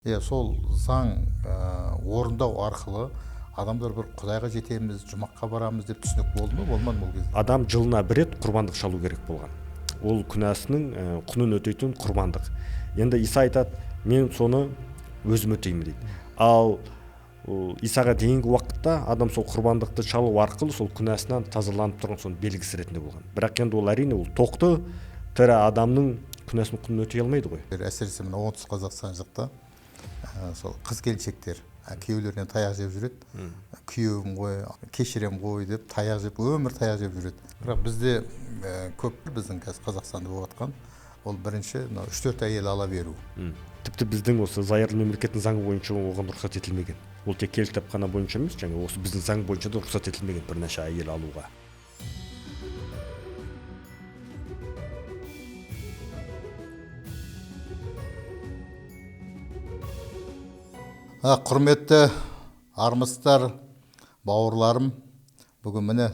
Сол заң орындау арқылы адамдар бір Құдайға жетеміз, жұмаққа барамыз деп түсінік болды ма, болмады ма ол кезде? Адам жылына бір рет құрбандық шалу керек болған. Ол күнәсінің құнын өтейтін құрбандық. Енді Иса айтады, мен соны өзім өтеймін дейді. Ал Исаға дейінгі уақытта адам сол құрбандықты шалу арқылы сол күнәсінен тазаланып тұрған соның белгісі ретінде болған. Бірақ енді ол әрине ол тоқты тірі адамның күнәсінің құнын өтей алмайды ғой. Әсіресе мына оңтүстік Қазақстан жақта сол қыз келіншектер күйеулерінен таяқ жеп жүреді. Күйеуім ғой, кешірем ғой деп таяқ жеп, өмір таяқ жеп жүреді. Бірақ бізде көп біздің қазір Қазақстанда болып жатқан ол бірінші 3-4 әйел ала беру. Тіпті біздің осы зайырлы мемлекеттің заңы бойынша оған рұқсат етілмеген. Ол тек кел кітапхана бойынша емес, жаңа осы біздің заң бойынша да рұқсат етілмеген бірнеше әйел алуға. Құрметті армыстар, бауырларым, бүгін міне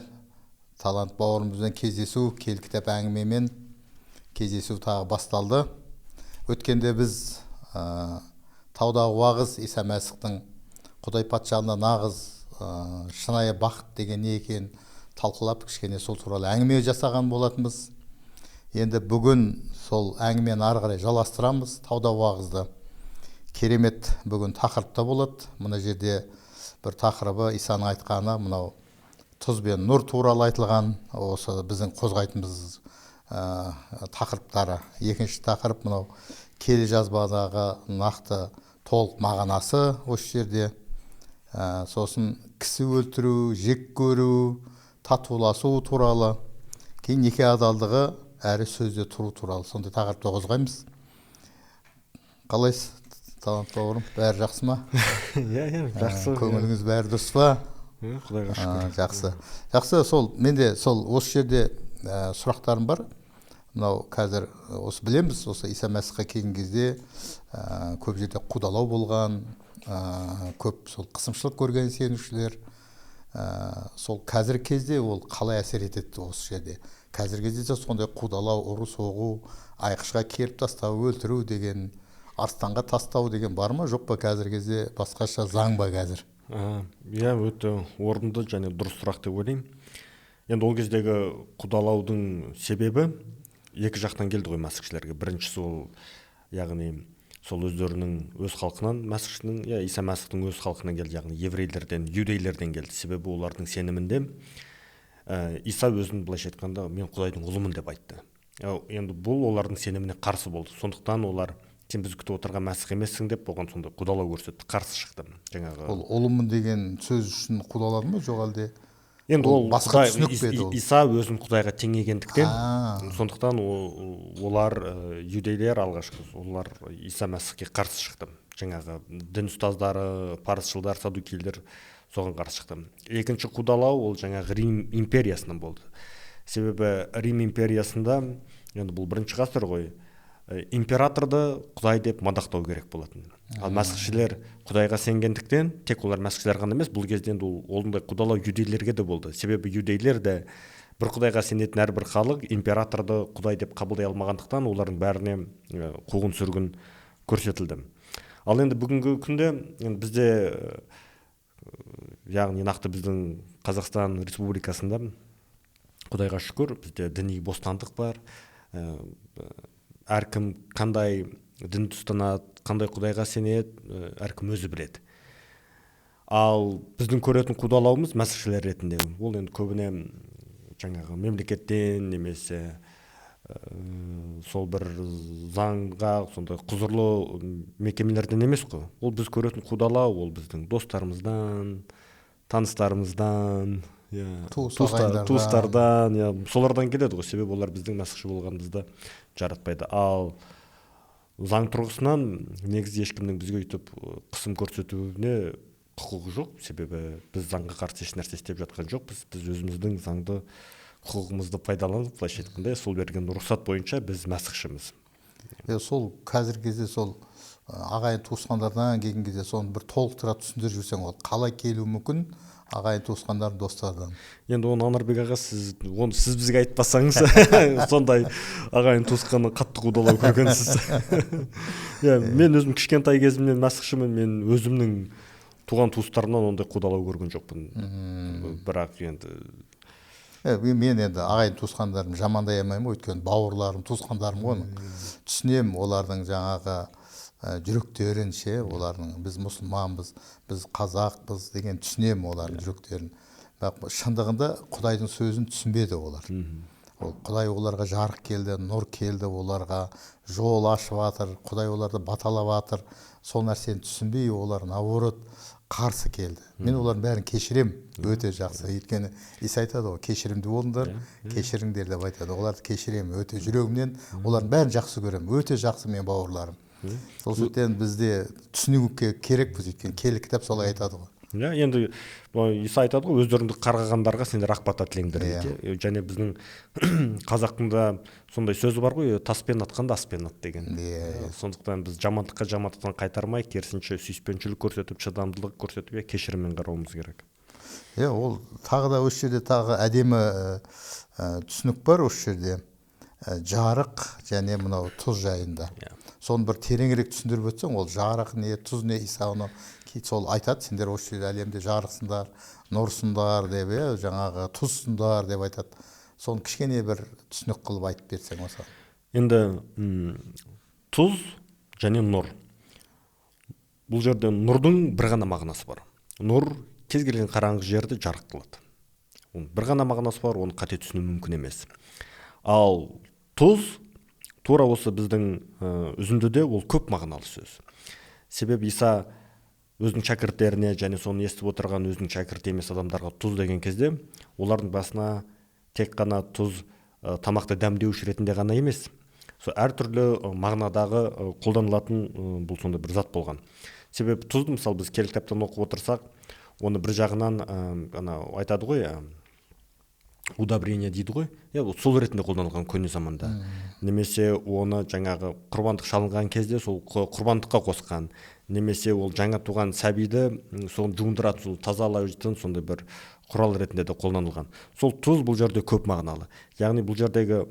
талант бауырымызбен кездесу, кел кітап әңгімемен кездесу тағы басталды. Өткенде біз таудағы уағыз Иса Мәсіхтің Құдай патшалығына нағыз шынайы бақыт деген не екенін талқылап, кішкене сол туралы әңгіме жасаған болатынбыз. Енді бүгін сол әңгімені ары қарай жалғастырамыз. Таудағы уағызды керемет бүгін тақырыпта болады. Мына жерде бір тақырыбы Исаның айтқаны, мынау тұз бен нұр туралы айтылған, осы біздің қозғайтынымыз тақырыптары. Екінші тақырып мынау келе жазбадағы нақты толық мағынасы осы жерде. Сосын кісі өлтіру, жек көру, татуласу туралы, кейін неке адалдығы әрі сөзде тұру туралы сондай тақырыпты қозғаймыз. Қалайсыз? Талант бауырым, бәрі жақсы ма? Жақсы. Көңіліңіз бәрі дұрыс па? Құдайға шүкір. Жақсы. Жақсы, менде осы жерде сұрақтарым бар. Мынау қазір осы білеміз, осы Иса Мәсіхқа келген кезде көп жерде қудалау болған, көп сол қысымшылық көрген сенушілер. Сол қазір кезде ол қалай әсер етеді осы жерде? Қазір кезде сондай қудалау, ұру, соғу, айқышқа келіп тастау, өлтіру деген, арыстанға тастау деген бар ма, жоқ па қазір кезде, басқаша заң ба қазір? Өте орынды және дұрыс сұрақ деп ойлаймын. Енді ол кездегі қудалаудың себебі екі жақтан келді ғой мәсіхшілерге. Біріншісі ол, яғни сол өздерінің өз халқынан, мәсіхшінің, Иса Мәсіхтің өз халқынан келді, яғни еврейлерден, юдейлерден келді. Себебі олардың сенімінде Иса өзін былайша айтқанда мен Құдайдың ұлымын деп айтты. Енді бұл олардың сеніміне қарсы болды. Сондықтан олар сен біз күтіп отырған Мәсіх емессің деп оған сондай қудалау көрсетті, қарсы шықты. Ол ұлымын деген сөз үшін қудалады ма, жоқ әлде? Енді ол басқа түсінік пе еді ол? Иса өзін Құдайға тең екендіктен, сондықтан олар юдейлер алғашқы, олар Иса Мәсіхке қарсы шықты. Жаңағы дін ұстаздары, парызшылдар, садукейлер соған қарсы шықты. Екінші қудалау ол жаңағы Рим империясынан болды. Себебі Рим империясында, енді бұл бірінші ғасыр ғой, императорды Құдай деп мадақтау керек болатын. Ал мәсіхшілер Құдайға сенгендіктен, тек олар мәсіхшілер ғана емес, бұл кезде ондай қудалау юдейлерге де болды. Себебі юдейлер де бір Құдайға сенетін әрбір халық императорды Құдай деп қабылдай алмағандықтан, олардың бәріне қуғын сүргін көрсетілді. Ал енді бүгінгі күнде бізде, яғни нақты біздің Қазақстан Республикасында, Құдайға шүкір, бізде діни бостандық бар. Әркім қандай дінді ұстанады, қандай Құдайға сенеді, әркім өзі біледі. Ал біздің көретін қудалауымыз мәсіхшілер ретінде. Ол енді көбіне жаңағы мемлекеттен немесе сол бір заңға сондай құзырлы мекемелерден емес қой. Ол біз көретін қудалау, ол біздің достарымыздан, таныстарымыздан, туыстардан, солардан келеді ғой. Себебі олар біздің мәсіхші болғанымызды жаратпайды. Ал заң тұрғысынан негізі ешкімнің бізге өйтіп қысым көрсетуіне құқығы жоқ. Себебі біз заңға қарсы еш нәрсе істеп жатқан жоқпыз. Біз өзіміздің заңды құқығымызды пайдаланып, былайша айтқанда, сол берген рұқсат бойынша біз мәсіхшіміз. Сол қазіргі кезде сол ағайын туысқандардан келген кезде соны бір толықтыра түсіндіріп жүрсең, ол қалай келуі мүмкін? ағайын туысқандарым, достарым. Енді оны Анарбек аға, сіз бізге айтпасаңыз, сондай ағайын туысқаны қатты қудалау көргенсіз. Мен өзім кішкентай кезімнен мәсіхшімін, мен өзімнің туған туыстарымнан ондай қудалау көрген жоқпын. Бірақ енді мен енді ағайын туысқандарым жамандай алмаймын, өйткені бауырларым, туысқандарым ғой. Түсінемін олардың жаңағы жүректерін олардың, біз мұсылманбыз, біз қазақпыз деген түсінемін олардың жүректерін. Бірақ шындығында Құдайдың сөзін түсінбеді олар. Құдай оларға жарық келді, нұр келді, оларға жол ашып жатыр, Құдай оларды баталап жатыр. Сол нәрсені түсінбей олар наоборот қарсы келді. Мен олардың бәрін кешірем, өте жақсы. Өйткені Иса айтады ғой, кешірімді болыңдар, кешіріңдер деп айтады. Оларды кешірем, өте жүрегімнен олардың бәрін жақсы көрем, өте жақсы мен бауырларым. Сол сөйтен бізде түсінуге керекпіз, өйткені киелі кітап солай айтады ғой. Енді Иса айтады ғой, өздеріңді қарғағандарға сендер ақ бата тілеңдер дейді. Және біздің қазақтың сондай сөзі бар ғой, таспен атқанда аспен ат деген. Сондықтан біз жамандыққа жамандықтан қайтармай, керісінше сүйіспеншілік көрсетіп, шыдамдылық көрсетіп, кешіріммен қарауымыз керек. Ол тағы да осы жерде тағы әдемі түсінік бар осы жерде. Жарық және мынау тұз жайында. Соны бір тереңірек түсіндіріп өтсең, ол жарық не, тұз не, Иса оны сол айтады, сендер осы жерде әлемде жарықсыңдар, нұрсыңдар деп, жаңағы тұзсыңдар деп айтады. Соны кішкене бір түсінік қылып айтып берсең осы. Енді тұз және нұр. Бұл жерде нұрдың бір ғана мағынасы бар. Нұр кез келген қараңғы жерді жарық қылады. Бір ғана мағынасы бар, оны қате түсіну мүмкін емес. Ал тұз тура осы біздің үзіндіде ол көп мағыналы сөз. Себебі Иса өзінің шәкірттеріне және соны естіп отырған өзінің шәкірт емес адамдарға тұз деген кезде, олардың басына тек қана тұз тамақты дәмдеуіш ретінде ғана емес, әртүрлі мағынадағы қолданылатын бұл сондай бір зат болған. Себебі тұзды мысалы біз киелі кітаптан оқып отырсақ, оны бір жағынан айтады ғой, удобрение дейді ғой, сол ретінде қолданылған көне заманда. Немесе оны жаңағы құрбандық шалынған кезде сол құрбандыққа қосқан, немесе ол жаңа туған сәбиді соны жуындыратын, тазалайтын сондай бір құрал ретінде де қолданылған. Сол тұз бұл жерде көп мағыналы. Яғни бұл жердегі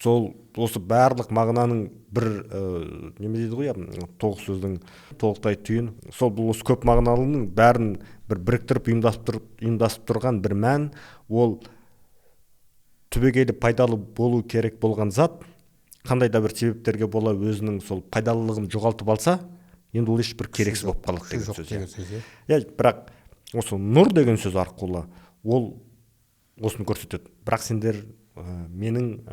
сол осы барлық мағынаның бір неме дейді ғой, тоғыз сөздің толықтай түйін. Сол бұл осы көп мағыналының бәрін бір біріктіріп ұйымдастырып тұрған бір мән, ол түбегейлі пайдалы болу керек болған зат, қандай да бір себептерге бола өзінің сол пайдалылығын жоғалтып алса, енді ол ешбір керексіз болып қалады деген сөз. Бірақ осы нұр деген сөз арқылы ол осыны көрсетеді. Бірақ сендер менің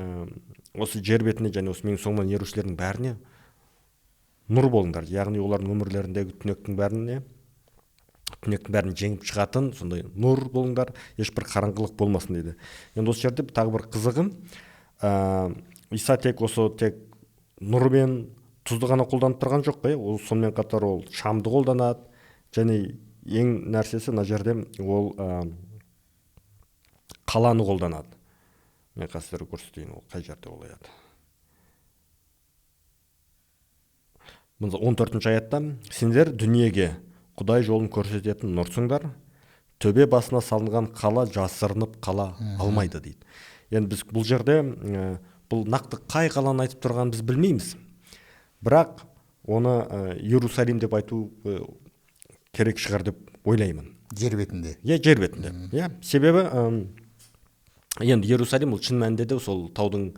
осы жер бетіне және осы менің соңымнан ерушілердің бәріне нұр болыңдар. Яғни олардың өмірлеріндегі түнектің бәрін жеңіп шығатын сондай нұр болыңдар, ешбір қараңғылық болмасын дейді. Енді осы жерде тағы бір қызығы, Иса тек нұр мен тұзды ғана қолданып тұрған жоқ, ол сонымен қатар ол шамды қолданады, және ең нәрсесі мына жерде ол қаланы қолданады. Мен қазір көрсетейін, ол қай жерде ол аяды. 14-ші аятта, сендер дүниеге Құдай жолын көрсететін нұрсыңдар, төбе басына салынған қала жасырынып қала алмайды дейді. Енді біз бұл жерде бұл нақты қай қаланы айтып тұрғанын біз білмейміз. Бірақ оны Иерусалим деп айту керек шығар деп ойлаймын. Жер бетінде. Жер бетінде. Себебі енді Иерусалим ол шын мәнінде де сол таудың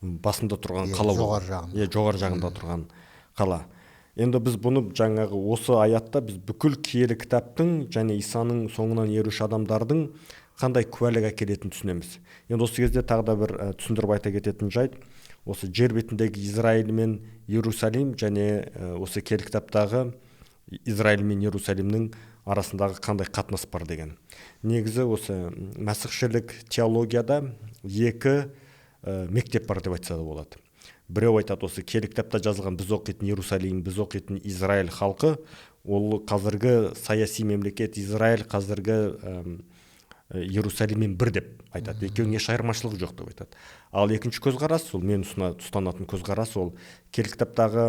басында тұрған қала, жоғары жағында тұрған қала. Енді біз бұны жаңағы осы аятта біз бүкіл киелі кітаптың және Исаның соңынан еруші адамдардың қандай куәлік әкелетінін түсінеміз. Енді осы кезде тағы да бір түсіндіріп айта кететін жайт, осы жер бетіндегі Израиль мен Иерусалим және осы киелі кітаптағы Израиль мен Иерусалимнің арасындағы қандай қатынас бар деген. Негізі осы мәсіхшілік теологияда екі мектеп бар деп айтса да болады. Біреу айтады, осы киелі кітапта жазылған біз оқитын Иерусалим, біз оқитын Израиль халқы, ол қазіргі саяси мемлекет Израиль қазіргі Иерусалиммен бір деп айтады. Екеуінің еш айырмашылығы жоқ деп айтады. Ал екінші көзқарас, ол мен ұстанатын көзқарас, ол киелі кітаптағы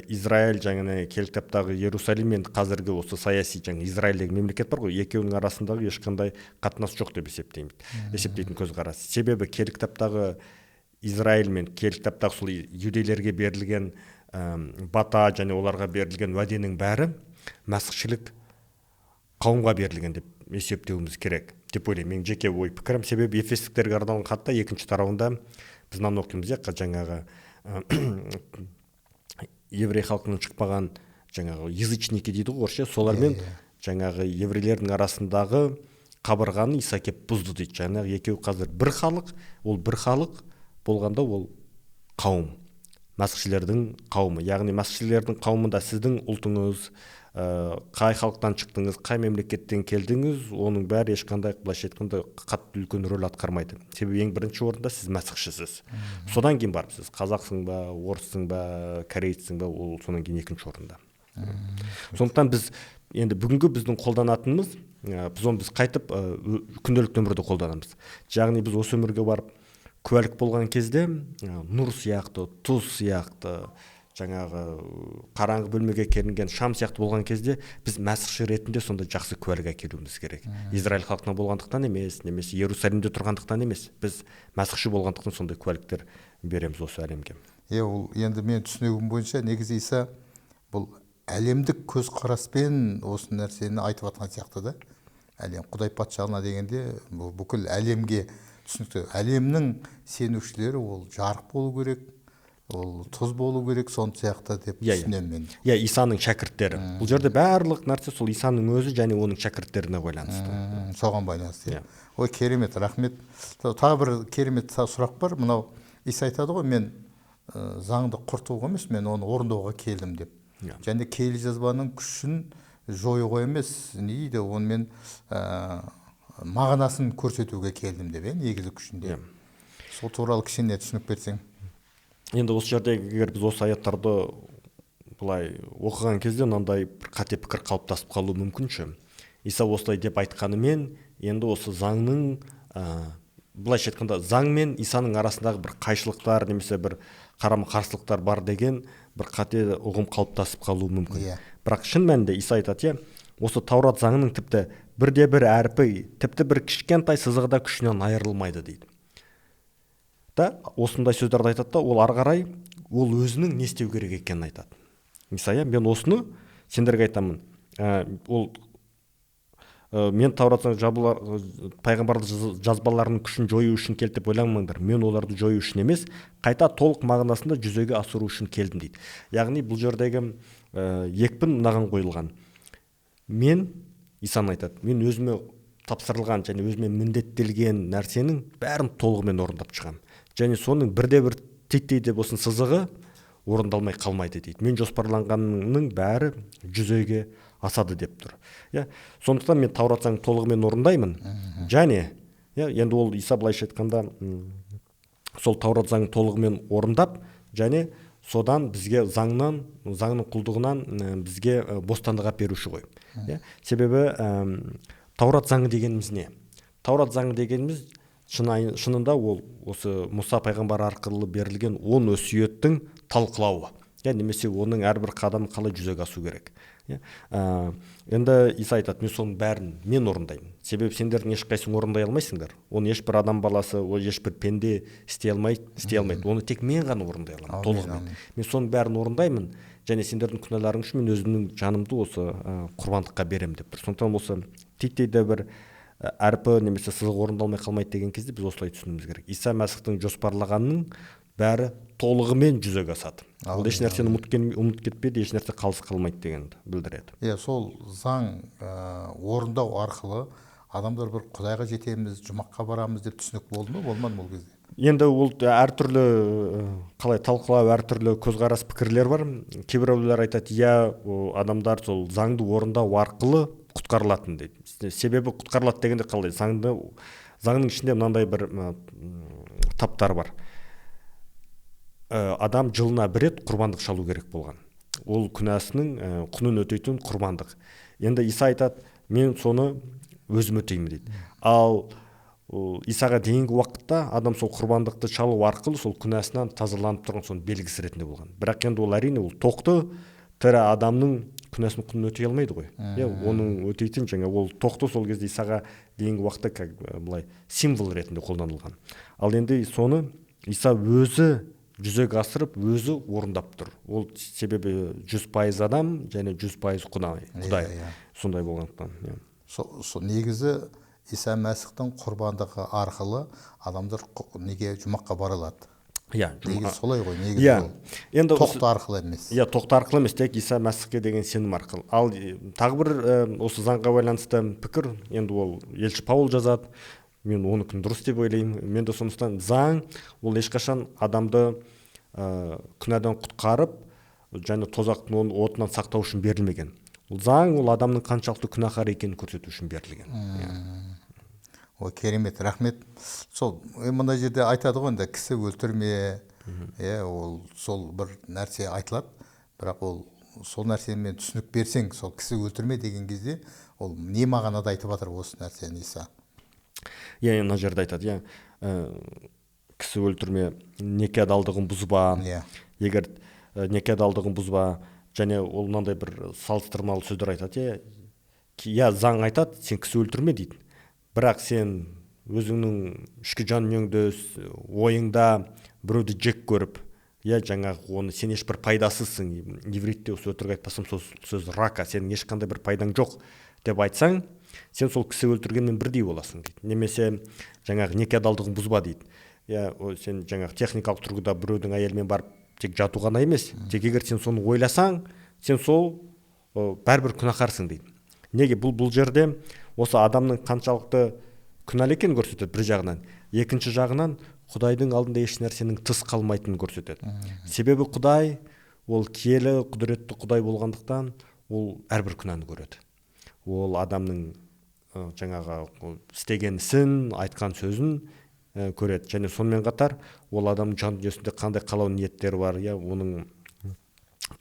Израиль жаңағы киелі кітаптағы Иерусалим мен қазіргі осы саяси жаңағы Израильдегі мемлекет бар ғой, екеуінің арасындағы ешқандай қатынас жоқ деп есептейтін көзқарас. Себебі киелі кітаптағы Израиль мен киелі кітаптағы сол юдейлерге берілген бата және оларға берілген уәденің бәрі мәсіхшілік қауымға берілген деп есептеуіміз керек деп ойлаймын. Менің жеке ой пікірім. Себебі ефестіктерге арналған хатта екінші тарауында біз мынаны оқимыз, жаңағы еврей халқының шықпаған жаңағы язычники дейді ғой орысша, солармен жаңағы еврейлердің арасындағы қабырғаны Иса кеп бұзды дейді. Жаңағы екеуі қазір бір халық, ол бір халық болғанда ол қауым, мәсіхшілердің қауымы. Яғни мәсіхшілердің қауымында сіздің ұлтыңыз, қай халықтан шықтыңыз, қай мемлекеттен келдіңіз, оның бәрі ешқандай былайша айтқанда қатты үлкен рөл атқармайды. Себебі ең бірінші орында сіз мәсіхшісіз. Содан кейін барып сіз қазақсың ба, орыссың ба, корейцсің ба, ол содан кейін екінші орында. Сондықтан біз енді бүгінгі біздің қолданатынымыз, біз қайтып күнделікті өмірде қолданамыз. Яғни біз осы өмірге барып куәлік болған кезде нұр сияқты, тұз сияқты, жаңағы қараңғы бөлмеге керінген шам сияқты болған кезде біз мәсіхші ретінде сонда жақсы куәлік әкелуіміз керек. Израиль халқына болғандықтан емес, немесе Иерусалимде тұрғандықтан емес, біз мәсіхші болғандықтан сондай куәліктер береміз осы әлемге. Ол енді мен түсінігім бойынша негізі Иса бұл әлемдік көзқараспен осы нәрсені айтып жатқан сияқты да. Әлем Құдай патшалығына дегенде бұл бүкіл әлемге түсінікті. Әлемнің сенушілері ол жарық болу керек, ол тұз болу керек, сон сияқты деп түсінемін мен. Исаның шәкірттері. Бұл жерде барлық нәрсе сол Исаның өзі және оның шәкірттеріне байланысты. Соған байланысты. Ой, керемет, рахмет. Тағы бір керемет сұрақ бар. Мынау Иса айтады ғой, мен заңды құртуға емес, мен оны орындауға келдім деп. Және киелі жазбаның күшін жоюға емес, не дейді, оны мен мағынасын көрсетуге келдім деп, негізі күшінде. Сол туралы кішкене түсінік берсең. Енді осы жерде егер біз осы аяттарды былай оқыған кезде мынандай бір қате пікір қалыптасып қалуы мүмкін. Иса осылай деп айтқанымен, енді осы заңның былайша айтқанда заң мен Исаның арасындағы бір қайшылықтар немесе бір қарама-қарсылықтар бар деген бір қате ұғым қалыптасып қалуы мүмкін. Бірақ шын мәнінде Иса айтады, осы Таурат заңының тіпті бірде-бір әрпі, тіпті бір кішкентай сызығы да күшінен айырылмайды дейді. Осындай сөздерді айтады да, ол ары қарай ол өзінің не істеу керек екенін айтады. Мысалы, мен осыны сендерге айтамын. Мен Таураттың пайғамбардың жазбаларының күшін жою үшін келді деп ойламаңдар. Мен оларды жою үшін емес, қайта толық мағынасында жүзеге асыру үшін келдім дейді. Яғни бұл жердегі екпін мынаған қойылған. Мен, Исаның айтады, мен өзіме тапсырылған және өзіме міндеттелген нәрсенің бәрін толығымен орындап шығамын. Және соның бірде-бір титтей де болсын сызығы орындалмай қалмайды дейді. Мен жоспарланғанның бәрі жүзеге асады деп тұр. Сондықтан мен Таурат заңын толығымен орындаймын. Және енді ол Иса былайша айтқанда сол Таурат заңын толығымен орындап, және содан бізге заңның құлдығынан бізге бостандық беруші ғой. Себебі Таурат заңы дегеніміз не? Таурат заңы дегеніміз шынында ол осы Мұса пайғамбар арқылы берілген 10 өсиеттің талқылауы. Немесе оның әрбір қадамы қалай жүзеге асу керек. Енді Иса айтады, мен соның бәрін мен орындаймын. Себебі сендердің ешқайсың орындай алмайсыңдар. Оны ешбір адам баласы, ешбір пенде істей алмайды. Оны тек мен ғана орындай аламын, толығымен. Мен соның бәрін орындаймын, және сендердің күнәларың үшін мен өзімнің жанымды осы құрбандыққа беремін деп тұр. Сондықтан осы титтейде бір әрпі немесе сызық орындалмай қалмайды деген кезде біз осылай түсінуіміз керек. Иса Мәсіхтің жоспарлағанның бәрі толығымен жүзеге асады. Ол еш нәрсені ұмыт кетпейді, еш нәрсе қалыс қалмайды дегенді білдіреді. Сол заң орындау арқылы адамдар бір Құдайға жетеміз, жұмаққа барамыз деп түсінік болды ма, болмады ма ол кезде? Енді ол әртүрлі қалай талқылау, әртүрлі көзқарас пікірлер бар. Кейбіреулер айтады, адамдар сол заңды орындау арқылы құтқарылатын дейді. Себебі құтқарылады дегенде қалай? Заңның ішінде мынандай бір таптар бар. Адам жылына бір рет құрбандық шалу керек болған. Ол күнәсінің құнын өтейтін құрбандық. Енді Иса айтады, мен соны өзім өтеймін дейді. Ал Исаға дейінгі уақытта адам сол құрбандықты шалу арқылы сол күнәсінен тазаланып тұрған соның белгісі ретінде болған. Бірақ енді ол әрине ол тоқты тірі адамның күнәсінің құнын өтей алмайды ғой. Оның өтейтін ол тоқты сол кезде Исаға дейінгі уақытта как былай символ ретінде қолданылған. Ал енді соны Иса өзі жүзеге асырып, өзі орындап тұр. Ол себебі 100% адам және 100% Құдай. Сондай болғандықтан. Негізі Иса Мәсіхтің құрбандығы арқылы адамдар неге жұмаққа бара алады. Негізі солай ғой, негізі ол. Тоқты арқылы емес. Тоқты арқылы емес, тек Иса Мәсіхке деген сенім арқылы. Ал тағы бір осы заңға байланысты пікір, енді ол елші Паул жазады. Мен оныкін дұрыс деп ойлаймын. Мен де сондықтан заң ол ешқашан адамды күнәдан құтқарып, және тозақтың отынан сақтау үшін берілмеген. Ол заң ол адамның қаншалықты күнәһар екенін көрсету үшін берілген. Ой, керемет, рахмет. Сол мына жерде айтады ғой, енді кісі өлтірме, ол сол бір нәрсе айтылады, бірақ ол сол нәрсемен түсінік берсең, сол кісі өлтірме деген кезде, ол не мағынада айтып жатыр осы нәрсені Иса? Мына жерде айтады, кісі өлтірме, неке адалдығын бұзба, егер неке адалдығын бұзба, және ол мынандай бір салыстырмалы сөздер айтады, заң айтады, сен кісі өлтірме дейді. Бірақ сен өзіңнің ішкі жан дүниеңде, ойыңда біреуді жек көріп, оны сен ешбір пайдасызсың, еврейде осы өтірік айтпасам сол сөз рака, сенің ешқандай бір пайдаң жоқ деп айтсаң, сен сол кісі өлтіргенмен бірдей боласың дейді. Немесе неке адалдығын бұзба дейді. Сен техникалық тұрғыда біреудің әйелімен барып тек жату ғана емес, тек егер сен соны ойласаң, сен сол бәрібір күнәһарсың дейді. Неге бұл жерде осы адамның қаншалықты күнәлі екенін көрсетеді бір жағынан, екінші жағынан Құдайдың алдында еш нәрсенің тыс қалмайтынын көрсетеді. Себебі Құдай ол киелі құдіретті Құдай болғандықтан ол әрбір күнәні көреді. Ол адамның істеген ісін, айтқан сөзін көреді. Және сонымен қатар ол адамның жан дүниесінде қандай қалау ниеттері бар, оның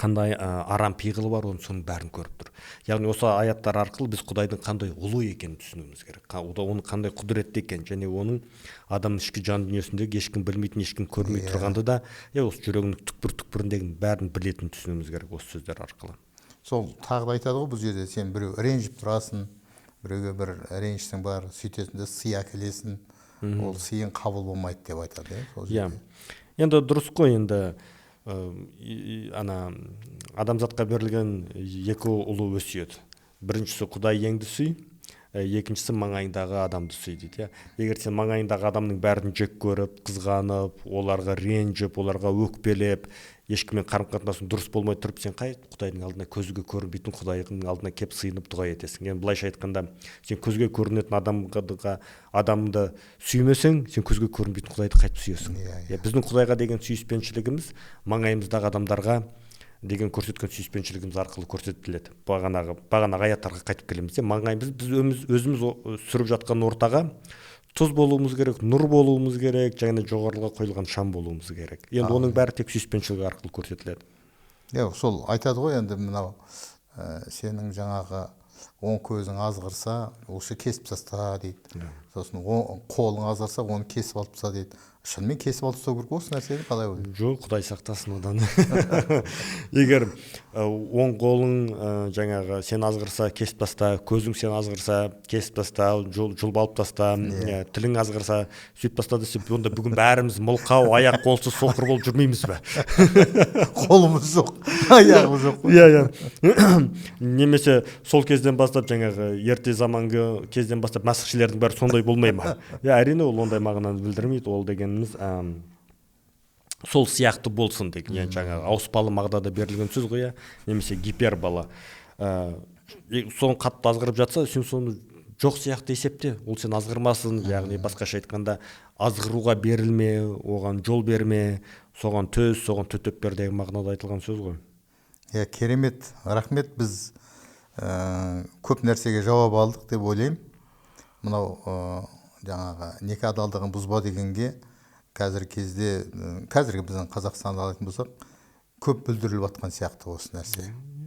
қандай арам пиғылы бар, соның бәрін көріп тұр. Яғни осы аяттар арқылы біз Құдайдың қандай ұлы екенін түсінуіміз керек. Оның қандай құдіретті екен, және оның адамның ішкі жан дүниесіндегі ешкім білмейтін, ешкім көрмей тұрғанды да, осы жүрегінің түкпір-түкпіріндегі бәрін білетінін түсінуіміз керек осы сөздер арқылы. Сол тағы да айтады ғой, бұл жерде сен біреу ренжіп тұрасың, біреуге бір ренжісің бар, сөйтесің де сый әкелесің, ол сыйың қабыл болмайды деп айтады. Енді дұрыс қой, енді адамзатқа берілген екі ұлы өсиет. Біріншісі Құдай еңді сүй, екіншісі маңайындағы адамды сүй дейді. Егер сен маңайындағы адамның бәрін жек көріп, қызғанып, оларға ренжіп, оларға өкпелеп, ешкіммен қарым-қатынасың дұрыс болмай тұрып, сен Құдайдың алдына көзге көрінбейтін Құдайдың алдына кеп сыйынып дұға етесің. Енді былайша айтқанда, сен көзге көрінетін адамды сүймесең, сен көзге көрінбейтін Құдайды қайтып сүйесің. Біздің Құдайға деген сүйіспеншілігіміз маңайымыздағы адамдарға деген көрсеткен сүйіспеншілігіміз арқылы көрсетіледі. Бағанағы аяттарға қайтып келеміз. Маңайымыз, біз өзіміз сүріп жатқан ортаға тұз болуымыз керек, нұр болуымыз керек, және жоғарыға қойылған шам болуымыз керек. Енді оның бәрі тек сүйіспеншілік арқылы көрсетіледі. Сол айтады ғой, енді мынау сенің жаңағы оң көзің азғырса, осы кесіп таста дейді. Сосын қолың азғырса, оны кесіп алып таста дейді. Шынымен кесіп алып тастау керек осы нәрсені қалай ойлайсың? Жоқ, Құдай сақтасын одан. Егер оң қолың сен азғырса кесіп таста, көзің сен азғырса кесіп таста, жұлып алып таста, тілің азғырса сөйтіп таста десе, онда бүгін бәріміз мылқау, аяқ қолсыз соқыр болып жүрмейміз бе? Қолымыз жоқ, аяғымыз жоқ. Немесе сол кезден бастап ерте заманғы кезден бастап мәсіхшілердің бәрі сондай болмай ма? Әрине ол ондай мағынаны білдірмейді. Ол дегеніміз сол сияқты болсын деген ауыспалы мағынада берілген сөз ғой, немесе гипербола. Соны қатты азғырып жатса, сен соны жоқ сияқты есепте, ол сен азғырмасын. Яғни басқаша айтқанда, азғыруға берілме, оған жол берме, соған төз, соған төтеп бер деген мағынада айтылған сөз ғой. Керемет, рахмет. Біз көп нәрсеге жауап алдық деп ойлаймын. Мынау неке адалдығын бұзба дегенге қазіргі кезде, қазіргі біздің Қазақстанды алатын болсақ, көп бүлдіріліп жатқан сияқты осы нәрсе.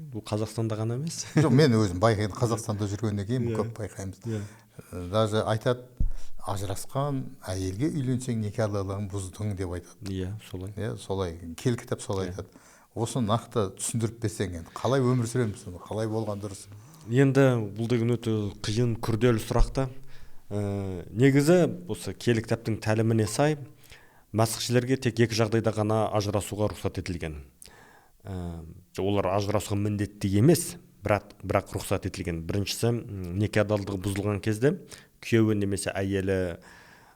Бұл Қазақстанда ғана емес? Жоқ, мен өзім байқаймын, Қазақстанда жүргеннен кейін көп байқаймыз. Даже айтады, ажырасқан әйелге үйленсең некелілігін бұздың деп айтады. Иә, солай. Иә, солай. Кел кітап солай айтады. Осы нақты түсіндіріп берсең, енді қалай өмір сүреміз, қалай болған дұрыс? Енді бұл деген өте қиын, күрделі сұрақ та. Негізі осы киелі кітаптың тәліміне сай мәсіхшілерге тек екі жағдайда ғана ажырасуға рұқсат етілген. Олар ажырасуға міндетті емес, бірақ рұқсат етілген. Біріншісі, неке адалдығы бұзылған кезде күйеуі немесе әйелі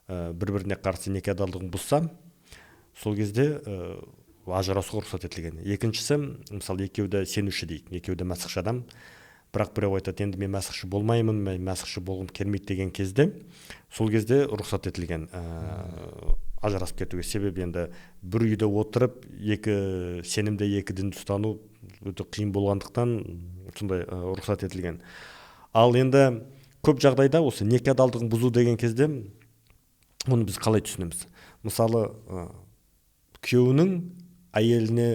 бір-біріне қарсы неке адалдығын бұзса, сол кезде ажырасуға рұқсат етілген. Екіншісі, мысалы, екеуі де сенуші дейік, екеуі де мәсіхші адам, бірақ біреу айтады, енді мен мәсіхші болмаймын, мен мәсіхші болғым келмейді деген кезде, сол кезде рұқсат етілген ажырасып кетуге. Себебі енді бір үйде отырып, екі сенімде екі дінді ұстану өте қиын болғандықтан сондай рұқсат етілген. Ал енді көп жағдайда осы неке адалдығын бұзу деген кезде оны біз қалай түсінеміз? Мысалы, күйеуінің әйеліне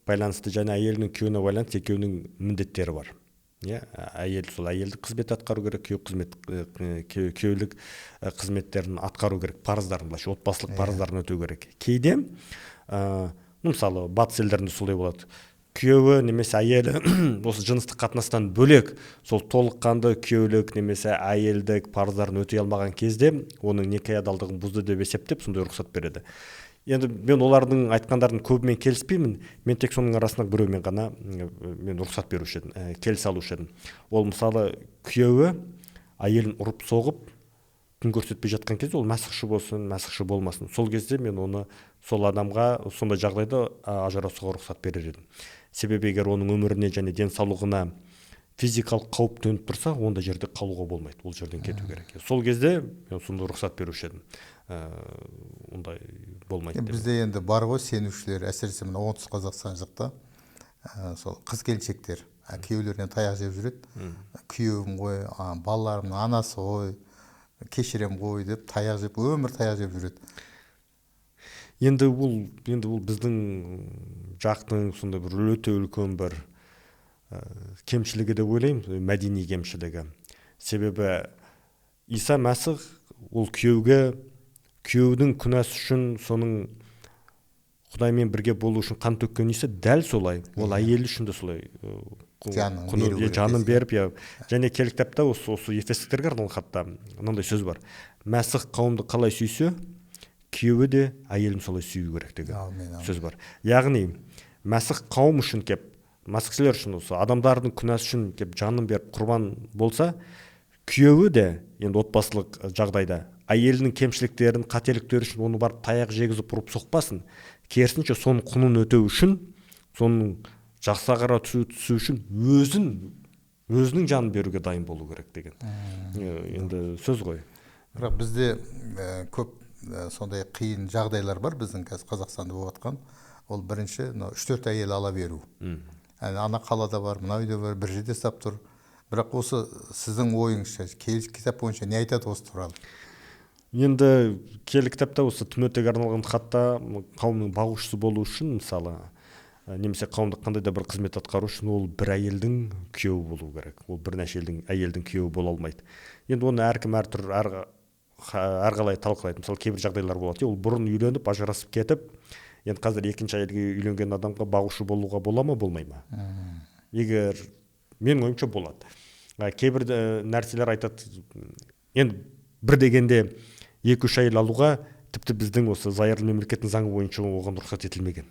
байланысты және әйелінің күйеуіне байланысты екеуінің міндеттері бар. Әйел сол әйелдік қызмет атқару керек, күйеулік қызметтерін атқару керек, парыздарын, отбасылық парыздарын өтеу керек. Кейде, мысалы, батыс елдерінде солай болады. Күйеуі немесе әйелі осы жыныстық қатынастан бөлек сол толыққанды күйеулік немесе әйелдік парыздарын өтей алмаған кезде оның неке адалдығын бұзды деп есептеп сондай рұқсат береді. Енді мен олардың айтқандарын көбімен келіспеймін, мен тек соның арасында біреумен ғана мен рұқсат беруші едім, келісе алушы едім. Ол мысалы күйеуі әйелін ұрып соғып күн көрсетпей жатқан кезде ол мәсіхші болсын, мәсіхші болмасын, сол кезде мен оны сол адамға сондай жағдайда ажырасуға рұқсат берер едім. Себебі егер оның өміріне және денсаулығына физикалық қауіп төніп тұрса, онда жерде қалуға болмайды, ол жерден кету керек. Сол кезде мен сонда рұқсат беруші едім. Ондай болмайды. Бізде енді бар ғой сенушілер, әсіресе мына оңтүстік Қазақстан жақта сол қыз келіншектер күйеулерінен таяқ жеп жүреді. Күйеуім ғой, балаларымның анасы ғой, кешірем ғой деп таяқ жеп, өмір таяқ жеп жүреді. Енді бұл біздің жақтың сондай бір өте үлкен бір кемшілігі деп ойлаймын, мәдени кемшілігі. Себебі Иса Мәсіх ол күйеудің күнәсі үшін, соның Құдаймен бірге болу үшін қан төккен Иса дәл солай, ол әйелі үшін де солай жанын беріп, және киелі кітапта осы ефестіктерге арналған хатта мынандай сөз бар. Мәсіх қауымды қалай сүйсе, күйеуі де әйелін солай сүю керек деген сөз бар. Яғни Мәсіх қауым үшін кеп, мәсіхшілер үшін осы адамдардың күнәсі үшін кеп жанын беріп құрбан болса, күйеуі де енді отбасылық жағдайда әйелінің кемшіліктерін, қателіктері үшін оны барып таяқ жегізіп ұрып соқпасын. Керісінше соның құнын өтеу үшін, соның жақсағара түсу үшін өзінің жанын беруге дайын болу керек деген. Енді сөз ғой. Бірақ бізде көп сондай қиын жағдайлар бар біздің қазір Қазақстанда болып жатқан. Ол бірінші 3-4 әйел ала беру. Ана қалада бар, мына үйде бар, бір жерде ұстап тұр. Бірақ осы сіздің ойыңызша, киелі кітап бойынша не айтады осы туралы? Енді киелі кітапта осы Тимотейге арналған хатта қауымның бағушысы болу үшін, мысалы, немесе қауымдық қандай да бір қызмет атқару үшін ол бір әйелдің күйеуі болу керек. Ол бірнеше әйелдің күйеуі бола алмайды. Енді оны әркім әрқалай талқылайды. Мысалы, кейбір жағдайлар болады. Ол бұрын үйленіп, ажырасып кетіп, енді қазір екінші әйелге үйленген адамға бағушы болуға бола ма, болмай ма? Егер менің ойымша болады. Кейбір нәрселер айтады, енді бір дегенде 2-3 әйел алуға тіпті біздің осы зайырлы мемлекеттің заңы бойынша оған рұқсат етілмеген.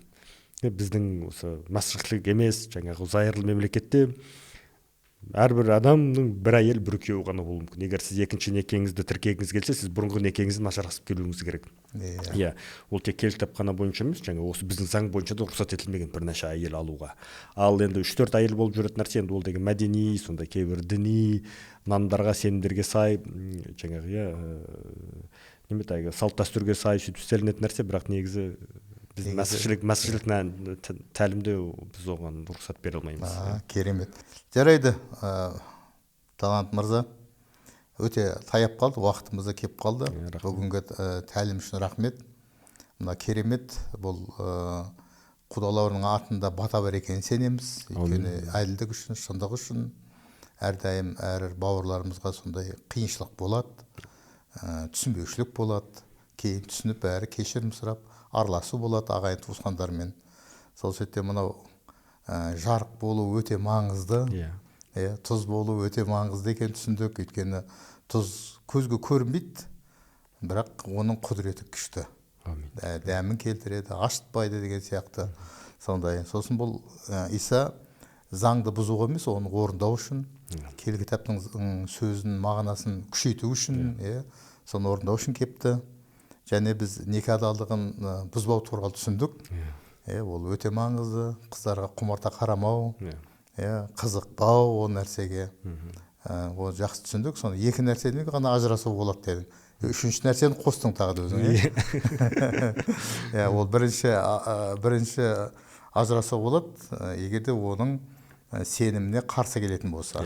Біздің осы мәсіхшілік емес, жаңағы зайырлы мемлекетте әрбір адамның бір әйел бір күйеуі ғана болуы мүмкін. Егер сіз екінші некеңізді тіркегіңіз келсе, сіз бұрынғы некеңізден ажырасып келуіңіз керек. Ол тек киелі кітапхана бойынша емес, жаңағы осы біздің заң бойынша да рұқсат етілмеген бірнеше әйел алуға. Ал енді 3-4 әйел болып жүретін нәрсе, енді ол деген мәдени, сондай кейбір діни нанымдарға, сенімдерге сай, жаңағы салт дәстүрге сай сөйтіп істелінетін нәрсе, бірақ негізі біздің мәсіхшілік тәлімде біз оған рұқсат бере алмаймыз. Керемет. Жарайды, Талант мырза, өте таяп қалды, уақытымызда кеп қалды. Бүгінгі тәлім үшін рахмет. Мына керемет, бұл құдаларының артында бата бар екенін сенеміз. Өйткені әділдік үшін, шындық үшін әрдайым әр бауырларымызға сондай қиыншылық болады. түсінбеушілік болады, кейін түсініп бәрі кешірім сұрап араласу болады ағайын туысқандармен. Сол сәтте мынау жарық болу өте маңызды, тұз болу өте маңызды екен түсіндік. Өйткені тұз көзге көрінбейді, бірақ оның құдіреті күшті, дәмін келтіреді, ашытпайды деген сияқты. Сондай. Сосын бұл Иса заңды бұзуға емес, оны орындау үшін, келі кітаптың сөзін, мағынасын күшейту үшін, соны орындау үшін кепті. Және біз некадалдығын бұзбау туралы түсіндік. Ол өте маңызды. Қыздарға құмарта қарамау, қызықпау ол нәрсеге. Ол жақсы түсіндік. Соны екі нәрседен ғана ажырасу болады дедім. Үшінші нәрсені қостың тағы өзің. Ол бірінші ажырасу болады, егерде оның сеніміне қарсы келетін болса.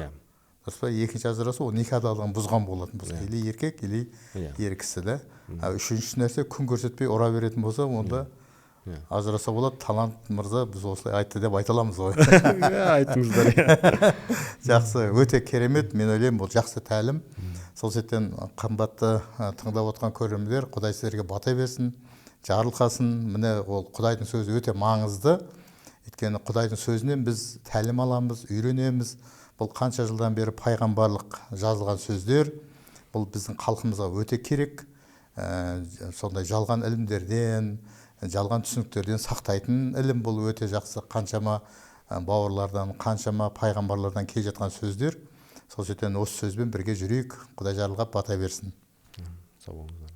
Екінші ажырасу ол некадалығын бұзған болатын болса, или еркек, или ер кісі да. Үшінші нәрсе күн көрсетпей ұра беретін болса, онда ажыраса болады. Талант мырза біз осылай айтты деп айта аламыз ғой. Айтыңыздар. Жақсы, өте керемет. Мен ойлаймын, бұл жақсы тәлім. Сол сәттен қымбатты тыңдап отқан көрермендер, Құдай сіздерге бата берсін, жарылқасын. Міне ол Құдайдың сөзі өте маңызды. Өйткені Құдайдың сөзінен біз тәлім аламыз, үйренеміз. Бұл қанша жылдан бері пайғамбарлық жазылған сөздер. Бұл біздің халқымызға өте керек. Сондай жалған ілімдерден, жалған түсініктерден сақтайтын ілім. Бұл өте жақсы. Қаншама бауырлардан, қаншама пайғамбарлардан келе жатқан сөздер. Сол сәттен осы сөзбен бірге жүрейік. Құдай жарылғап бата берсін. Сау болыңыздар.